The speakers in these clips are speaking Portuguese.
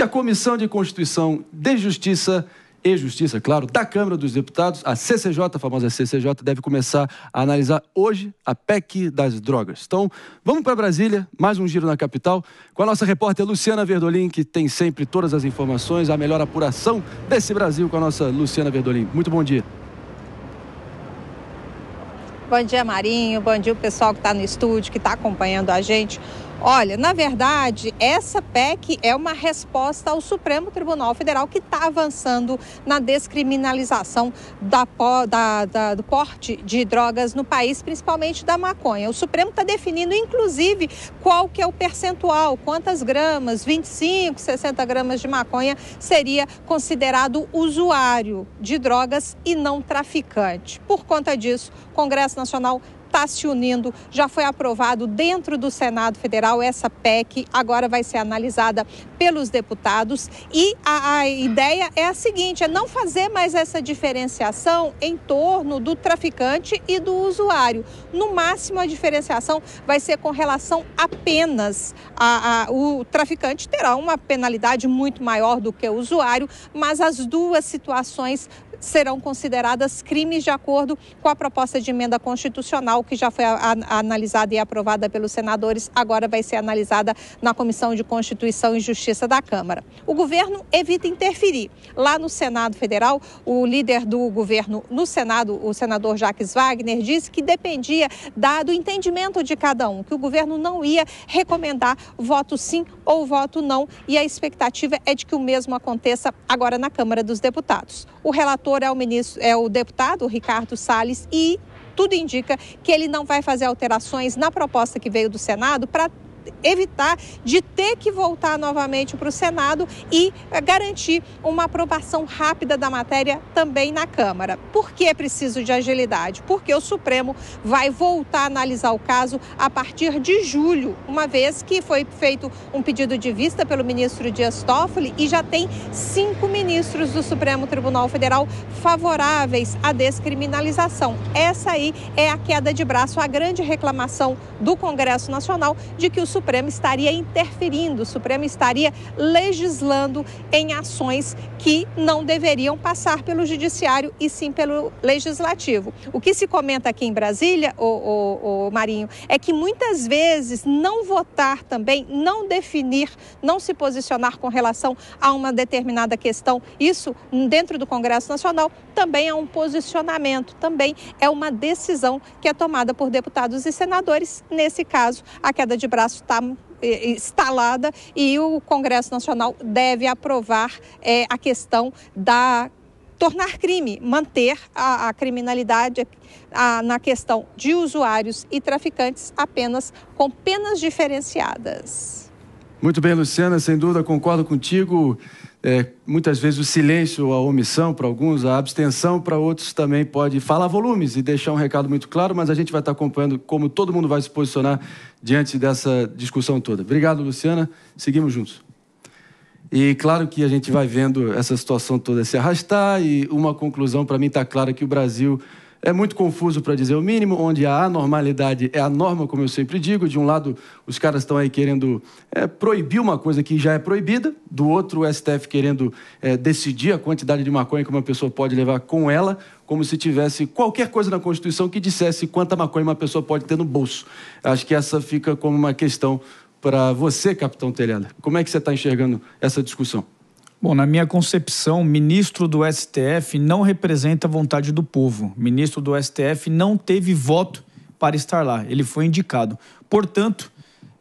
porque a Comissão de Constituição de Justiça e Justiça, claro, da Câmara dos Deputados, a CCJ, a famosa CCJ, deve começar a analisar hoje a PEC das drogas. Então, vamos para Brasília, mais um giro na capital, com a nossa repórter Luciana Verdolim, que tem sempre todas as informações, a melhor apuração desse Brasil com a nossa Luciana Verdolim. Muito bom dia. Bom dia, Marinho. Bom dia o pessoal que está no estúdio, que está acompanhando a gente. Olha, na verdade, essa PEC é uma resposta ao Supremo Tribunal Federal, que está avançando na descriminalização do porte de drogas no país, principalmente da maconha. O Supremo está definindo, inclusive, qual que é o percentual, quantas gramas, 25, 60 gramas de maconha seria considerado usuário de drogas e não traficante. Por conta disso, o Congresso Nacional está se unindo, já foi aprovado dentro do Senado Federal essa PEC, agora vai ser analisada pelos deputados e a ideia é a seguinte, é não fazer mais essa diferenciação em torno do traficante e do usuário. No máximo, a diferenciação vai ser com relação a penas. O traficante terá uma penalidade muito maior do que o usuário, mas as duas situações serão consideradas crimes de acordo com a proposta de emenda constitucional que já foi analisada e aprovada pelos senadores, agora vai ser analisada na Comissão de Constituição e Justiça da Câmara. O governo evita interferir. Lá no Senado Federal, o líder do governo no Senado, o senador Jacques Wagner, disse que dependia do entendimento de cada um, que o governo não ia recomendar voto sim ou voto não, e a expectativa é de que o mesmo aconteça agora na Câmara dos Deputados. O relator é o deputado Ricardo Salles e tudo indica que ele não vai fazer alterações na proposta que veio do Senado para evitar de ter que voltar novamente para o Senado e garantir uma aprovação rápida da matéria também na Câmara. Por que é preciso de agilidade? Porque o Supremo vai voltar a analisar o caso a partir de julho, uma vez que foi feito um pedido de vista pelo ministro Dias Toffoli e já tem 5 ministros do Supremo Tribunal Federal favoráveis à descriminalização. Essa aí é a queda de braço, a grande reclamação do Congresso Nacional de que o Supremo estaria interferindo, o Supremo estaria legislando em ações que não deveriam passar pelo Judiciário e sim pelo Legislativo. O que se comenta aqui em Brasília, o Marinho, é que muitas vezes não votar também, não definir, não se posicionar com relação a uma determinada questão, isso dentro do Congresso Nacional também é um posicionamento, também é uma decisão que é tomada por deputados e senadores. Nesse caso, a queda de braço está instalada e o Congresso Nacional deve aprovar a questão da tornar crime, manter a criminalidade na questão de usuários e traficantes apenas com penas diferenciadas. Muito bem, Luciana, sem dúvida concordo contigo. Muitas vezes o silêncio, a omissão para alguns, a abstenção para outros também pode falar volumes e deixar um recado muito claro, mas a gente vai estar acompanhando como todo mundo vai se posicionar diante dessa discussão toda. Obrigado, Luciana. Seguimos juntos. E claro que a gente vai vendo essa situação toda se arrastar e uma conclusão para mim está clara que o Brasil é muito confuso, para dizer o mínimo, onde a anormalidade é a norma, como eu sempre digo. De um lado, os caras estão aí querendo proibir uma coisa que já é proibida. Do outro, o STF querendo decidir a quantidade de maconha que uma pessoa pode levar com ela, como se tivesse qualquer coisa na Constituição que dissesse quanta maconha uma pessoa pode ter no bolso. Acho que essa fica como uma questão para você, capitão Telhada. Como é que você está enxergando essa discussão? Bom, na minha concepção, ministro do STF não representa a vontade do povo. Ministro do STF não teve voto para estar lá. Ele foi indicado. Portanto,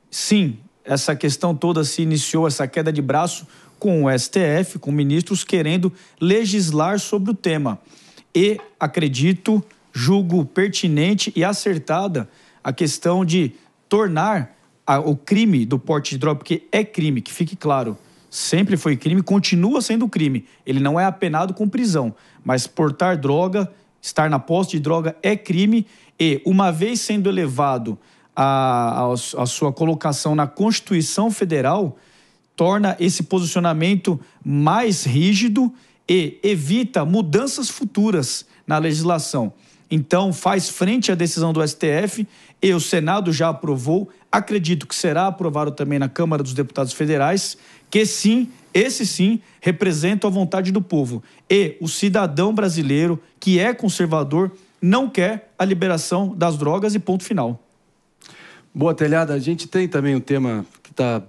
sim, essa questão toda se iniciou, essa queda de braço, com o STF, com ministros querendo legislar sobre o tema. E acredito, julgo pertinente e acertada a questão de tornar o crime do porte de droga, porque é crime, que fique claro. Sempre foi crime, continua sendo crime. Ele não é apenado com prisão, mas portar droga, estar na posse de droga é crime e, uma vez sendo elevado a sua colocação na Constituição Federal, torna esse posicionamento mais rígido e evita mudanças futuras na legislação. Então, faz frente à decisão do STF e o Senado já aprovou. Acredito que será aprovado também na Câmara dos Deputados Federais, que sim, Esse sim representa a vontade do povo. E o cidadão brasileiro, que é conservador, não quer a liberação das drogas e ponto final. Boa, Telhada. A gente tem também um tema que está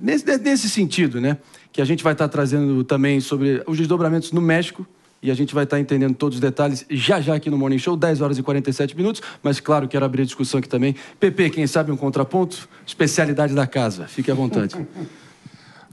nesse sentido, né? Que a gente vai estar trazendo também sobre os desdobramentos no México. E a gente vai estar entendendo todos os detalhes já aqui no Morning Show, 10 horas e 47 minutos. Mas, claro, quero abrir a discussão aqui também. Pepe, quem sabe um contraponto? Especialidade da casa. Fique à vontade.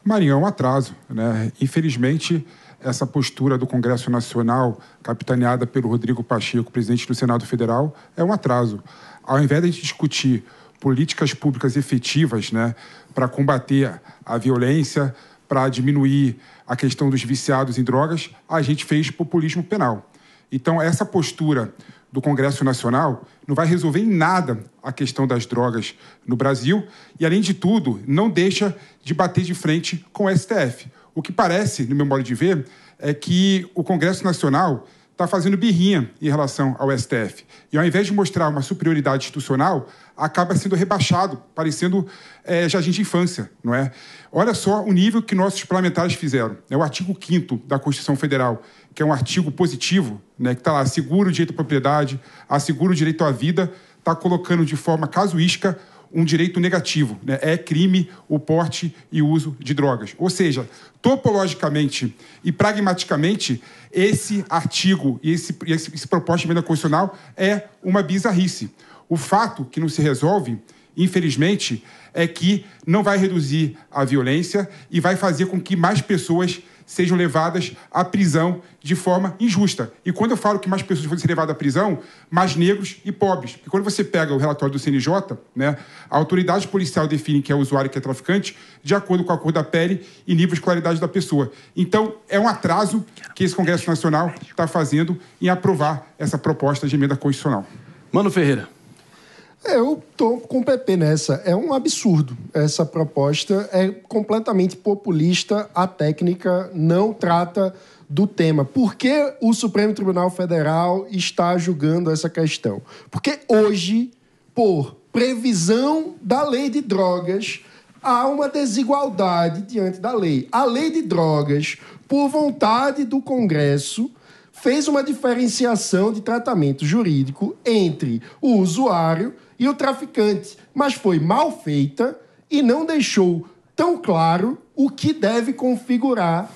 Marinho, é um atraso, né? Infelizmente, essa postura do Congresso Nacional, capitaneada pelo Rodrigo Pacheco, presidente do Senado Federal, é um atraso. Ao invés de discutir políticas públicas efetivas, né, para combater a violência, para diminuir a questão dos viciados em drogas, a gente fez populismo penal. Então, essa postura do Congresso Nacional não vai resolver em nada a questão das drogas no Brasil e, além de tudo, não deixa de bater de frente com o STF. O que parece, no meu modo de ver, é que o Congresso Nacional está fazendo birrinha em relação ao STF. E, ao invés de mostrar uma superioridade institucional, acaba sendo rebaixado, parecendo jardim de infância, não é? Olha só o nível que nossos parlamentares fizeram. É o artigo 5º da Constituição Federal, que é um artigo positivo, né, que está lá, assegura o direito à propriedade, assegura o direito à vida, está colocando de forma casuística um direito negativo, né? É crime o porte e uso de drogas. Ou seja, topologicamente e pragmaticamente, esse artigo e esse proposta de emenda constitucional é uma bizarrice. O fato que não se resolve, infelizmente, é que não vai reduzir a violência e vai fazer com que mais pessoas sejam levadas à prisão de forma injusta. E quando eu falo que mais pessoas vão ser levadas à prisão, mais negros e pobres. Porque quando você pega o relatório do CNJ, né, a autoridade policial define que é usuário e que é traficante de acordo com a cor da pele e nível de escolaridade da pessoa. Então, é um atraso que esse Congresso Nacional está fazendo em aprovar essa proposta de emenda constitucional. Mano Ferreira. Eu estou com o PP nessa. É um absurdo. Essa proposta é completamente populista. A técnica não trata do tema. Por que o Supremo Tribunal Federal está julgando essa questão? Porque hoje, por previsão da lei de drogas, há uma desigualdade diante da lei. A lei de drogas, por vontade do Congresso, fez uma diferenciação de tratamento jurídico entre o usuário e o traficante, mas foi mal feita e não deixou tão claro o que deve configurar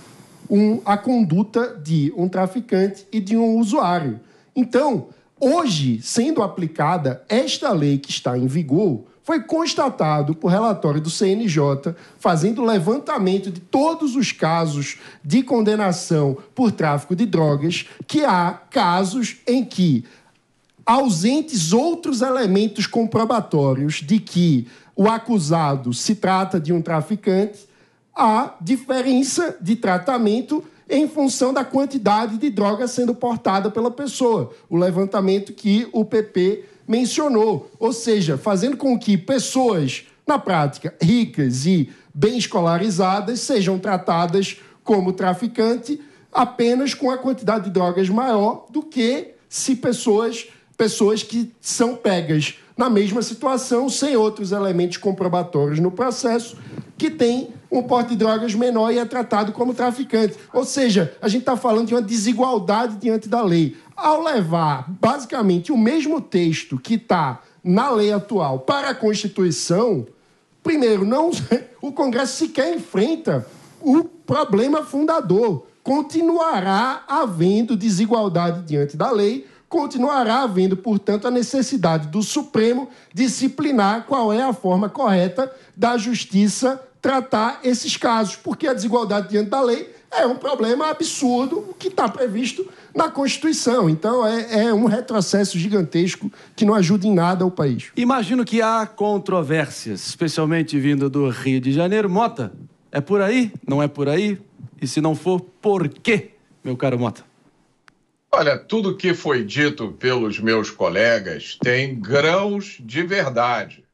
a conduta de um traficante e de um usuário. Então, hoje, sendo aplicada esta lei que está em vigor, foi constatado por relatório do CNJ, fazendo levantamento de todos os casos de condenação por tráfico de drogas, que há casos em que, ausentes outros elementos comprobatórios de que o acusado se trata de um traficante, há diferença de tratamento em função da quantidade de droga sendo portada pela pessoa. O levantamento que o PP mencionou. Ou seja, fazendo com que pessoas, na prática, ricas e bem escolarizadas, sejam tratadas como traficante apenas com a quantidade de drogas maior do que se pessoas que são pegas na mesma situação, sem outros elementos comprobatórios no processo, que tem um porte de drogas menor e é tratado como traficante. Ou seja, a gente está falando de uma desigualdade diante da lei. Ao levar, basicamente, o mesmo texto que está na lei atual para a Constituição, primeiro, o Congresso sequer enfrenta o problema fundador. Continuará havendo desigualdade diante da lei, continuará havendo, portanto, a necessidade do Supremo disciplinar qual é a forma correta da Justiça tratar esses casos, porque a desigualdade diante da lei é um problema absurdo que está previsto na Constituição. Então, é um retrocesso gigantesco que não ajuda em nada o país. Imagino que há controvérsias, especialmente vindo do Rio de Janeiro. Mota, é por aí? Não é por aí? E se não for, por quê, meu caro Mota? Olha, tudo que foi dito pelos meus colegas tem grãos de verdade.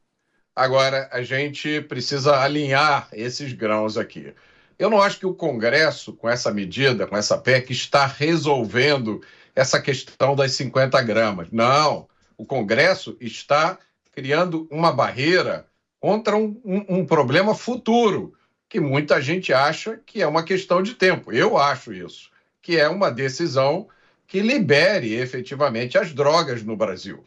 Agora, a gente precisa alinhar esses grãos aqui. Eu não acho que o Congresso, com essa medida, com essa PEC, está resolvendo essa questão das 50 gramas. Não, o Congresso está criando uma barreira contra um problema futuro, que muita gente acha que é uma questão de tempo. Eu acho isso, que é uma decisão que libere efetivamente as drogas no Brasil.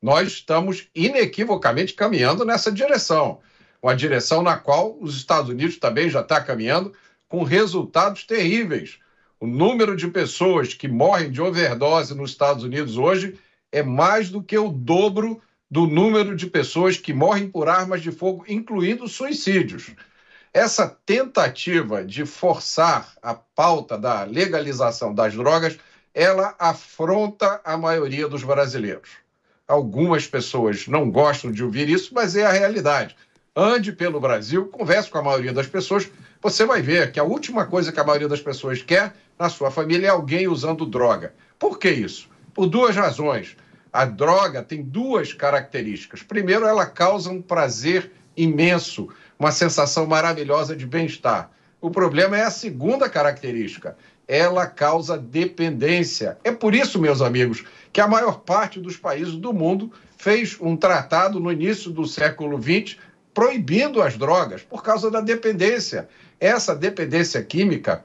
Nós estamos inequivocamente caminhando nessa direção, uma direção na qual os Estados Unidos também já está caminhando, com resultados terríveis. O número de pessoas que morrem de overdose nos Estados Unidos hoje é mais do que o dobro do número de pessoas que morrem por armas de fogo, incluindo suicídios. Essa tentativa de forçar a pauta da legalização das drogas, ela afronta a maioria dos brasileiros. Algumas pessoas não gostam de ouvir isso, mas é a realidade. Ande pelo Brasil, converse com a maioria das pessoas, você vai ver que a última coisa que a maioria das pessoas quer na sua família é alguém usando droga. Por que isso? Por duas razões. A droga tem duas características. Primeiro, ela causa um prazer imenso, uma sensação maravilhosa de bem-estar. O problema é a segunda característica. Ela causa dependência. É por isso, meus amigos, que a maior parte dos países do mundo fez um tratado no início do século XX proibindo as drogas por causa da dependência. Essa dependência química,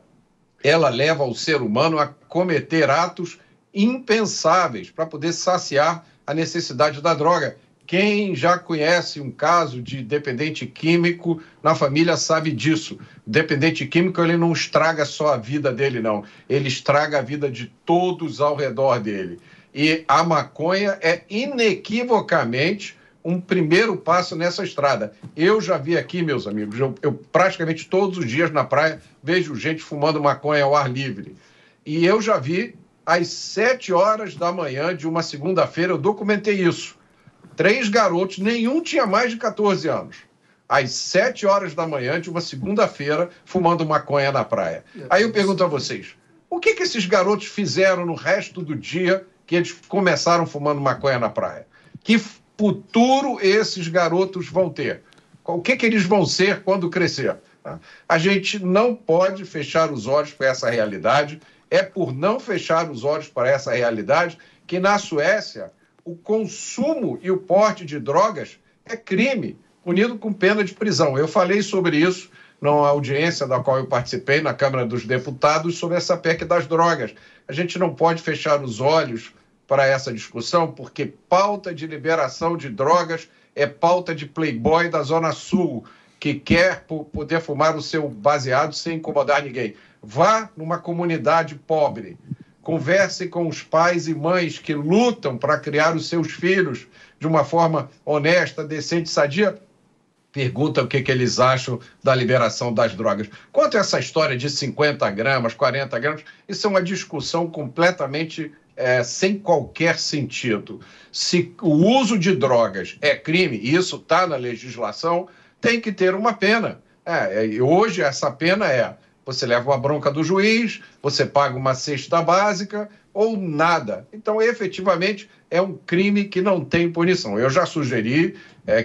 ela leva o ser humano a cometer atos impensáveis para poder saciar a necessidade da droga. Quem já conhece um caso de dependente químico na família sabe disso. O dependente químico, ele não estraga só a vida dele, não. Ele estraga a vida de todos ao redor dele. E a maconha é inequivocamente um primeiro passo nessa estrada. Eu já vi aqui, meus amigos, eu praticamente todos os dias na praia vejo gente fumando maconha ao ar livre. E eu já vi às 7 horas da manhã de uma segunda-feira, eu documentei isso. 3 garotos, nenhum tinha mais de 14 anos. Às 7 horas da manhã de uma segunda-feira, fumando maconha na praia. Aí eu pergunto a vocês, o que esses garotos fizeram no resto do dia que eles começaram fumando maconha na praia? Que futuro esses garotos vão ter? O que eles vão ser quando crescer? A gente não pode fechar os olhos para essa realidade. É por não fechar os olhos para essa realidade que na Suécia o consumo e o porte de drogas é crime, punido com pena de prisão. Eu falei sobre isso numa audiência da qual eu participei na Câmara dos Deputados sobre essa PEC das drogas. A gente não pode fechar os olhos para essa discussão, porque pauta de liberação de drogas é pauta de playboy da Zona Sul, que quer poder fumar o seu baseado sem incomodar ninguém. Vá numa comunidade pobre, converse com os pais e mães que lutam para criar os seus filhos de uma forma honesta, decente, sadia. Pergunta o que eles acham da liberação das drogas. Quanto a essa história de 50 gramas, 40 gramas, isso é uma discussão completamente sem qualquer sentido. Se o uso de drogas é crime, e isso está na legislação, tem que ter uma pena. Hoje essa pena você leva uma bronca do juiz, você paga uma cesta básica ou nada. Então, efetivamente, é um crime que não tem punição. Eu já sugeri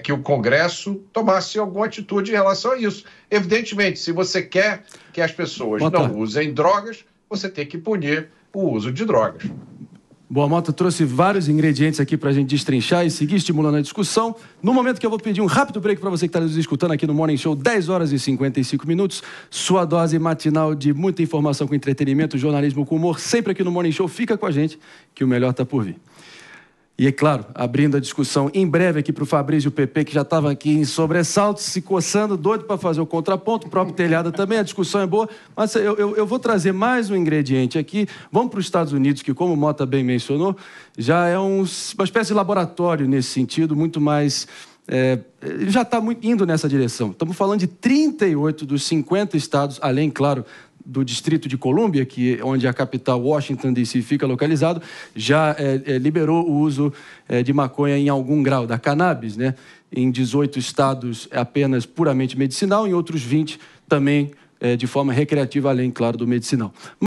que o Congresso tomasse alguma atitude em relação a isso. Evidentemente, se você quer que as pessoas não usem drogas, você tem que punir o uso de drogas. Bom, a Mota trouxe vários ingredientes aqui para a gente destrinchar e seguir estimulando a discussão. No momento que eu vou pedir um rápido break para você que está nos escutando aqui no Morning Show, 10 horas e 55 minutos, sua dose matinal de muita informação com entretenimento, jornalismo com humor, sempre aqui no Morning Show. Fica com a gente, que o melhor está por vir. E é claro, abrindo a discussão em breve aqui para o Fabrício PP, que já estava aqui em sobressalto, se coçando, doido para fazer o contraponto, o próprio Telhada também, a discussão é boa, mas eu vou trazer mais um ingrediente aqui. Vamos para os Estados Unidos, que como o Mota bem mencionou, já é uma espécie de laboratório nesse sentido, muito mais... já está indo nessa direção. Estamos falando de 38 dos 50 estados, além, claro, do Distrito de Colômbia, onde a capital Washington, D.C. fica localizado, já liberou o uso de maconha em algum grau, da cannabis, né? Em 18 estados é apenas puramente medicinal, em outros 20 também de forma recreativa, além, claro, do medicinal.